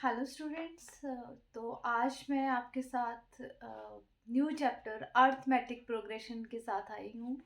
Hello students. तो आज मैं आपके साथ न्यू चैप्टर अर्थमेटिक प्रोग्रेशन के साथ आई हूँ।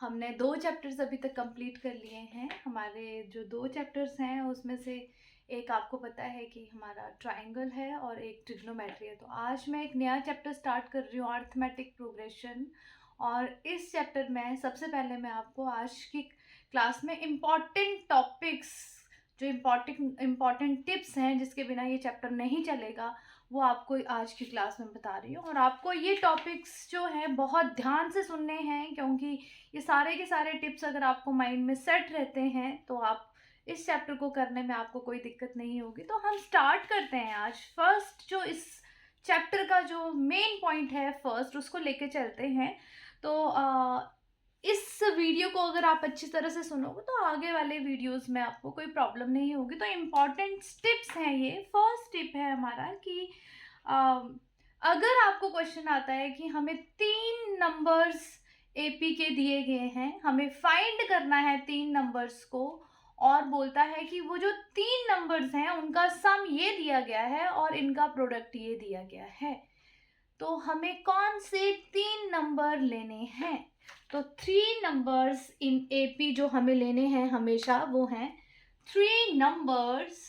हमने 2 चैप्टर्स अभी तक कंप्लीट कर लिए हैं। हमारे जो 2 चैप्टर्स हैं उसमें से एक आपको पता है कि हमारा ट्रायंगल है और एक ट्रिग्नोमेट्री है। तो आज मैं एक नया चैप्टर स्टार्ट कर रही हूँ, अर्थमेटिक प्रोग्रेशन। और इस चैप्टर में सबसे पहले मैं आपको आज की क्लास में इम्पॉर्टेंट टॉपिक्स, जो इम्पॉर्टेंट टिप्स हैं जिसके बिना ये चैप्टर नहीं चलेगा, वो आपको आज की क्लास में बता रही हूँ। और आपको ये टॉपिक्स जो हैं बहुत ध्यान से सुनने हैं, क्योंकि ये सारे के सारे टिप्स अगर आपको माइंड में सेट रहते हैं तो आप इस चैप्टर को करने में आपको कोई दिक्कत नहीं होगी। तो हम स्टार्ट करते हैं आज। फर्स्ट जो इस चैप्टर का जो मेन पॉइंट है, फर्स्ट उसको लेके चलते हैं। तो इस वीडियो को अगर आप अच्छी तरह से सुनोगे तो आगे वाले वीडियोस में आपको कोई प्रॉब्लम नहीं होगी। तो इम्पॉर्टेंट टिप्स हैं ये। फर्स्ट टिप है हमारा कि अगर आपको क्वेश्चन आता है कि हमें 3 नंबर्स एपी के दिए गए हैं, हमें फाइंड करना है 3 नंबर्स को, और बोलता है कि वो जो 3 नंबर्स हैं उनका सम ये दिया गया है और इनका प्रोडक्ट ये दिया गया है, तो हमें कौन से 3 नंबर लेने हैं? तो 3 नंबर्स इन एपी जो हमें लेने हैं हमेशा वो हैं 3 नंबर्स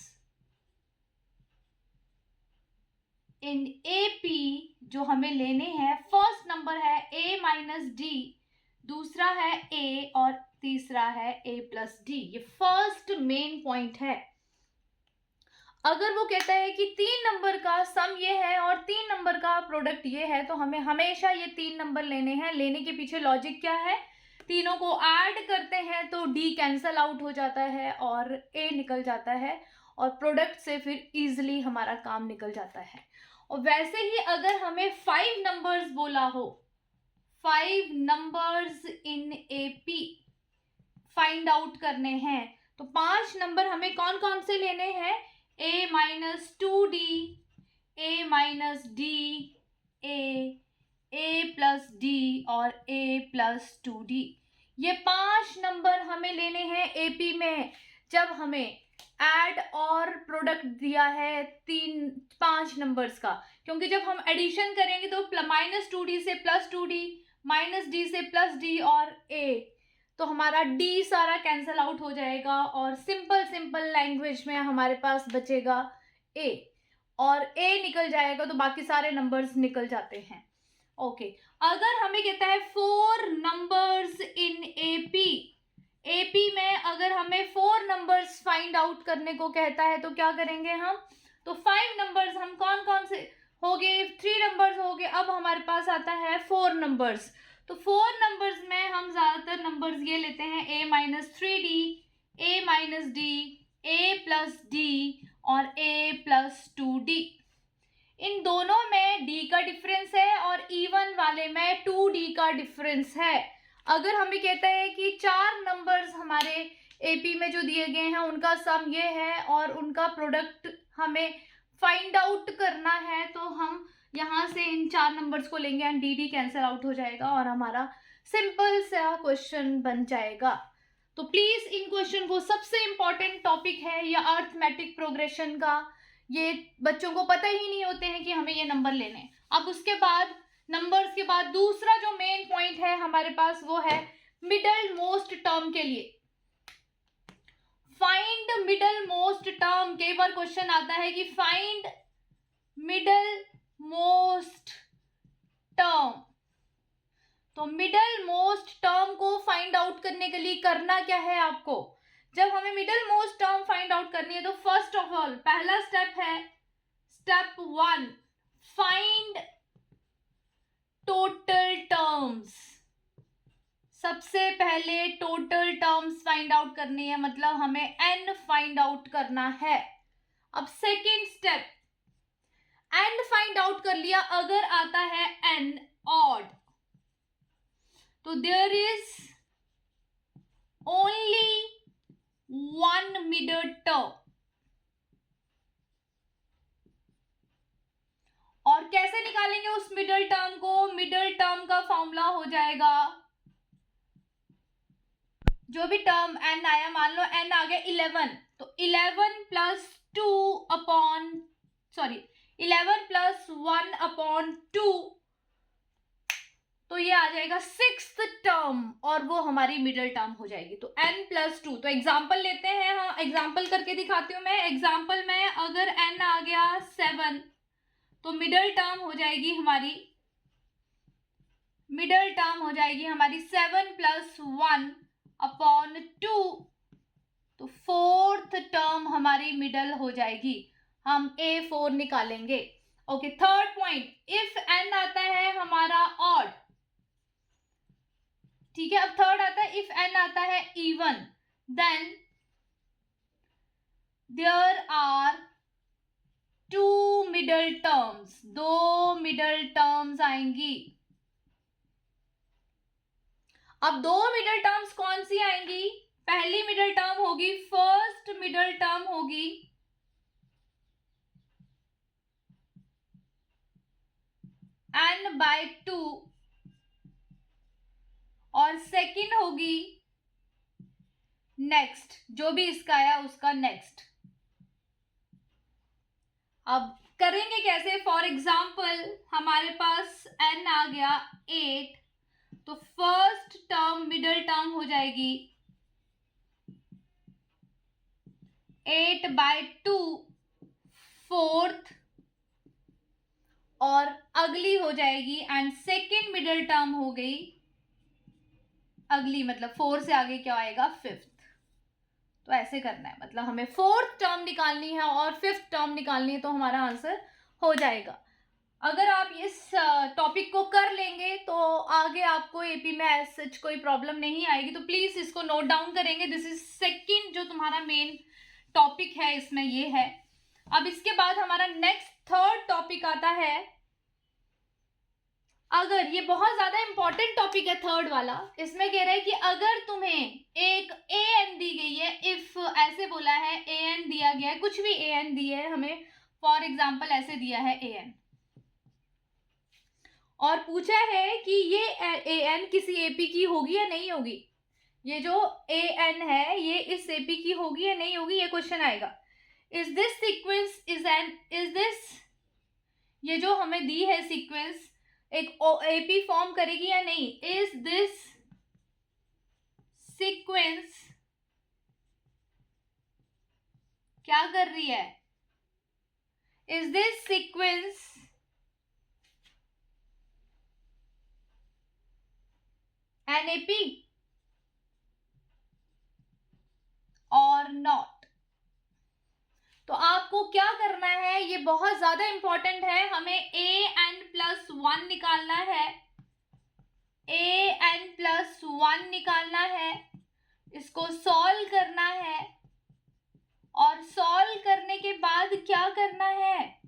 इन एपी जो हमें लेने हैं। फर्स्ट नंबर है a माइनस डी, दूसरा है a और तीसरा है a प्लस डी। ये फर्स्ट मेन पॉइंट है। अगर वो कहता है कि 3 नंबर का सम ये है और 3 नंबर का प्रोडक्ट ये है, तो हमें हमेशा ये 3 नंबर लेने हैं। लेने के पीछे लॉजिक क्या है? तीनों को ऐड करते हैं तो डी कैंसल आउट हो जाता है और ए निकल जाता है, और प्रोडक्ट से फिर इजीली हमारा काम निकल जाता है। और वैसे ही अगर हमें 5 नंबर्स बोला हो, 5 numbers in AP find out करने हैं, तो 5 नंबर हमें कौन कौन से लेने हैं? a minus 2d, a minus D, a plus D और a प्लस 2d। ये 5 नंबर हमें लेने हैं एपी में जब हमें ऐड और प्रोडक्ट दिया है 5 नंबर्स का। क्योंकि जब हम एडिशन करेंगे तो माइनस 2d से प्लस 2d, माइनस डी से प्लस डी और a, तो हमारा डी सारा कैंसल आउट हो जाएगा और सिंपल लैंग्वेज में हमारे पास बचेगा ए, और ए निकल जाएगा तो बाकी सारे नंबर्स निकल जाते हैं। ओके, अगर हमें कहता है 4 नंबर्स इन एपी, एपी में अगर हमें 4 नंबर्स फाइंड आउट करने को कहता है तो क्या करेंगे हम? तो 5 नंबर्स हम कौन कौन से हो गए? 3 नंबर्स हो गए। अब हमारे पास आता है 4 नंबर्स। तो 4 नंबर्स में हम ज्यादातर नंबर्स ये लेते हैं a minus 3d, a minus D, a plus D और a प्लस 2d। इन दोनों में d का डिफरेंस है और इवन वाले में 2d का डिफरेंस है। अगर हमें कहता है कि 4 नंबर्स हमारे एपी में जो दिए गए हैं उनका सम ये है और उनका प्रोडक्ट हमें फाइंड आउट करना है, तो हम यहाँ से इन 4 नंबर्स को लेंगे एंड डी कैंसिल आउट हो जाएगा और हमारा सिंपल सा क्वेश्चन बन जाएगा। तो प्लीज इन क्वेश्चन को, सबसे इंपॉर्टेंट टॉपिक है ये अर्थमेटिक प्रोग्रेशन का, ये बच्चों को पता ही नहीं होते हैं कि हमें ये नंबर लेने हैं। अब उसके बाद नंबर्स के बाद दूसरा जो मेन पॉइंट है हमारे पास वो है मिडल मोस्ट टर्म के लिए। फाइंड मिडल मोस्ट टर्म, कई बार क्वेश्चन आता है कि फाइंड मिडल मोस्ट टर्म। तो मिडल मोस्ट टर्म को फाइंड आउट करने के लिए करना क्या है आपको? जब हमें middle most term find out करनी है तो फर्स्ट ऑफ ऑल पहला स्टेप है स्टेप 1, फाइंड टोटल टर्म्स। सबसे पहले टोटल टर्म्स फाइंड आउट करनी है, मतलब हमें n फाइंड आउट करना है। अब second step, n find out कर लिया, अगर आता है n ऑड, तो there is only 1 middle term. और कैसे निकालेंगे उस मिडल टर्म को? मिडल टर्म का फॉर्मूला हो जाएगा, जो भी टर्म n आया, मान लो n आ गया 11, तो 11 प्लस 2 अपॉन सॉरी 11 प्लस 1/2, तो ये आ जाएगा 6th टर्म और वो हमारी मिडल टर्म हो जाएगी। तो n प्लस 2, तो एग्जाम्पल लेते हैं, हाँ एग्जाम्पल करके दिखाती हूँ मैं। एग्जाम्पल में अगर n आ गया 7 तो मिडल टर्म हो जाएगी हमारी 7 प्लस 1/2, तो 4th टर्म हमारी मिडल हो जाएगी। हम A4 निकालेंगे। Okay, third point, if n आता है हमारा ऑड, ठीक है। अब थर्ड आता है इफ n आता है even, then there are 2 middle terms, 2 middle terms आएंगी। अब 2 मिडल टर्म्स कौन सी आएंगी? पहली मिडल टर्म होगी, फर्स्ट मिडल टर्म होगी n/2 और सेकंड होगी नेक्स्ट, जो भी इसका आया उसका नेक्स्ट। अब करेंगे कैसे? फॉर एग्जाम्पल हमारे पास n आ गया 8, तो फर्स्ट टर्म मिडल टर्म हो जाएगी 8/2 4th, और अगली हो जाएगी एंड सेकेंड मिडल टर्म हो गई अगली, मतलब 4 से आगे क्या आएगा? 5th। तो ऐसे करना है, मतलब हमें 4th टर्म निकालनी है और 5th टर्म निकालनी है, तो हमारा आंसर हो जाएगा। अगर आप इस टॉपिक को कर लेंगे तो आगे आपको एपी में सच कोई प्रॉब्लम नहीं आएगी। तो प्लीज इसको नोट डाउन करेंगे। दिस इज सेकंड जो तुम्हारा मेन टॉपिक है, इसमें ये है। अब इसके बाद हमारा नेक्स्ट थर्ड टॉपिक आता है, अगर ये बहुत ज्यादा इंपॉर्टेंट टॉपिक है थर्ड वाला। इसमें कह रहा है कि अगर तुम्हें एक an दी गई है, इफ ऐसे बोला है an दिया गया है, कुछ भी an दिए है हमें, फॉर एग्जाम्पल ऐसे दिया है an, और पूछा है कि ये an किसी एपी की होगी या नहीं होगी। ये जो an है ये इस एपी की होगी या नहीं होगी, ये क्वेश्चन आएगा। Is this sequence is this, ये जो हमें दी है सीक्वेंस एक एपी फॉर्म करेगी या नहीं। इज दिस सीक्वेंस क्या कर रही है? Is this sequence an AP और नॉट। तो आपको क्या करना है, ये बहुत ज्यादा इंपॉर्टेंट है, हमें an+1 निकालना है, an+1 निकालना है, इसको सॉल्व करना है, और सॉल्व करने के बाद क्या करना है,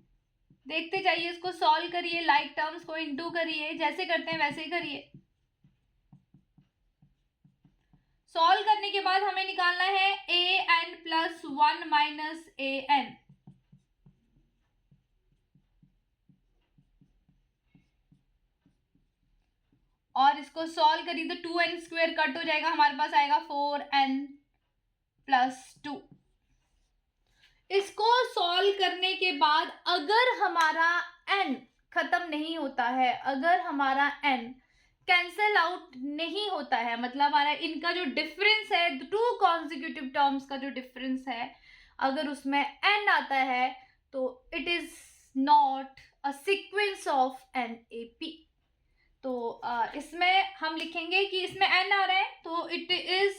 देखते जाइए। इसको सॉल्व करिए, लाइक टर्म्स को इनटू करिए, जैसे करते हैं वैसे ही करिए। सॉल्व करने के बाद हमें निकालना है an+1 माइनस an, और इसको सॉल्व करिए तो 2n² कट हो जाएगा, हमारे पास आएगा 4n+2। इसको सॉल्व करने के बाद अगर हमारा n खत्म नहीं होता है, अगर हमारा n कैंसल आउट नहीं होता है, मतलब हमारा इनका जो डिफरेंस है, 2 कॉन्जिक्यूटिव टर्म्स का जो डिफरेंस है, अगर उसमें n आता है तो it is not a sequence of an AP. तो इसमें हम लिखेंगे कि इसमें n आ रहा है तो it is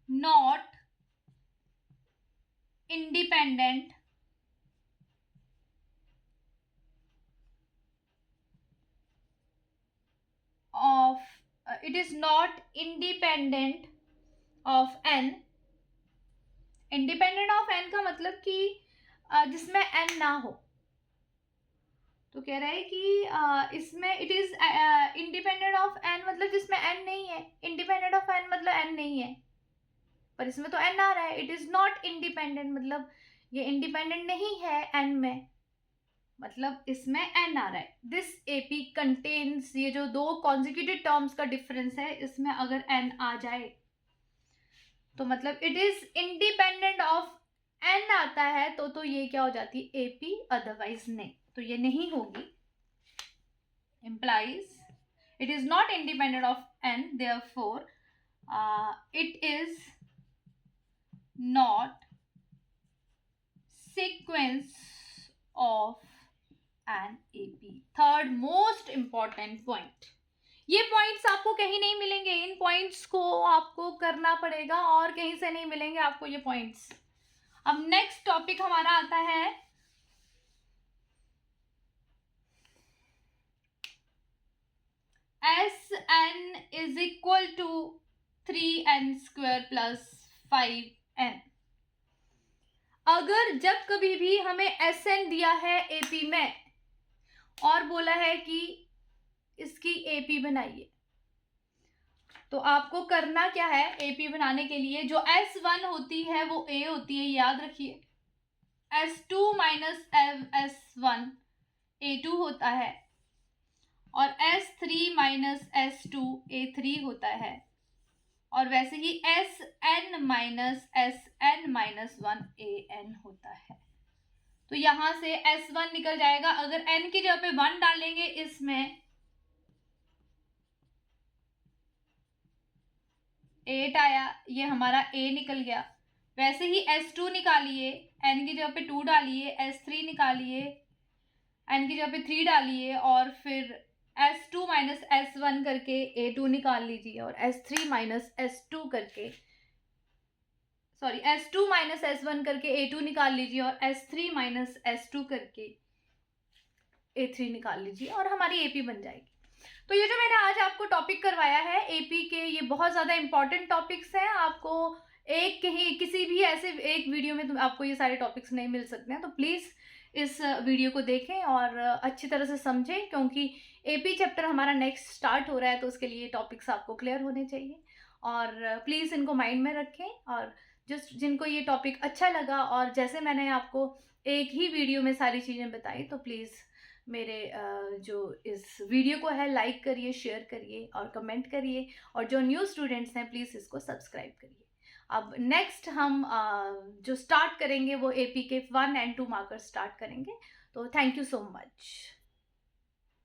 not independent of it is not independent of n। independent of n का मतलब कि जिसमें n ना हो। तो कह रहा है कि इसमें it is independent of n मतलब जिसमें n नहीं है, independent of n मतलब n नहीं है, पर इसमें तो n आ रहा है। it is not independent मतलब ये independent नहीं है n में, मतलब इसमें n आ रहा है। दिस एपी कंटेन्स, ये जो 2 कॉन्जिक्यूटिव टर्म्स का डिफरेंस है, इसमें अगर n आ जाए तो मतलब it is independent of n आता है तो ये क्या हो जाती है AP, अदरवाइज नहीं, तो ये नहीं होगी. Implies it is not independent of n, therefore it is not sequence of an AP. Third most important point. ये पॉइंट्स आपको कहीं नहीं मिलेंगे, इन पॉइंट्स को आपको करना पड़ेगा और कहीं से नहीं मिलेंगे आपको ये पॉइंट्स. अब नेक्स्ट टॉपिक हमारा आता है Sn is equal to 3n square plus 5n. अगर जब कभी भी हमें Sn दिया है AP में और बोला है कि इसकी AP बनाइए, तो आपको करना क्या है. AP बनाने के लिए जो S1 होती है वो A होती है, याद रखिए. S2 माइनस S1 A2 होता है और S3 माइनस S2 A3 होता है, और वैसे ही Sn minus Sn minus 1 AN होता है. तो यहां से S1 निकल जाएगा. अगर n की जगह पे 1 डालेंगे इसमें 8 आया, ये हमारा A निकल गया. वैसे ही S2 निकालिए, n की जगह पे 2 डालिए, S3 निकालिए, n की जगह पे 3 डालिए, और फिर S2 माइनस S1 करके A2 निकाल लीजिए, और S3 माइनस S2 करके S2 माइनस S1 करके A2 निकाल लीजिए, और S3 माइनस S2 करके A3 निकाल लीजिए, और हमारी AP बन जाएगी. तो ये जो मैंने आज आपको टॉपिक करवाया है AP के, ये बहुत ज़्यादा इंपॉर्टेंट टॉपिक्स हैं. आपको एक कहीं किसी भी ऐसे एक वीडियो में आपको ये सारे टॉपिक्स नहीं मिल सकते हैं. तो प्लीज़ इस वीडियो को देखें और अच्छी तरह से समझें, क्योंकि AP चैप्टर हमारा नेक्स्ट स्टार्ट हो रहा है, तो उसके लिए टॉपिक्स आपको क्लियर होने चाहिए. और प्लीज़ इनको माइंड में रखें. और जिनको ये टॉपिक अच्छा लगा और जैसे मैंने आपको एक ही वीडियो में सारी चीज़ें बताई, तो प्लीज़ मेरे जो इस वीडियो को है लाइक करिए, शेयर करिए और कमेंट करिए. और जो न्यू स्टूडेंट्स हैं प्लीज़ इसको सब्सक्राइब करिए. अब नेक्स्ट हम जो स्टार्ट करेंगे वो AP के 1 and 2 मार्कर्स स्टार्ट करेंगे. तो थैंक यू सो मच.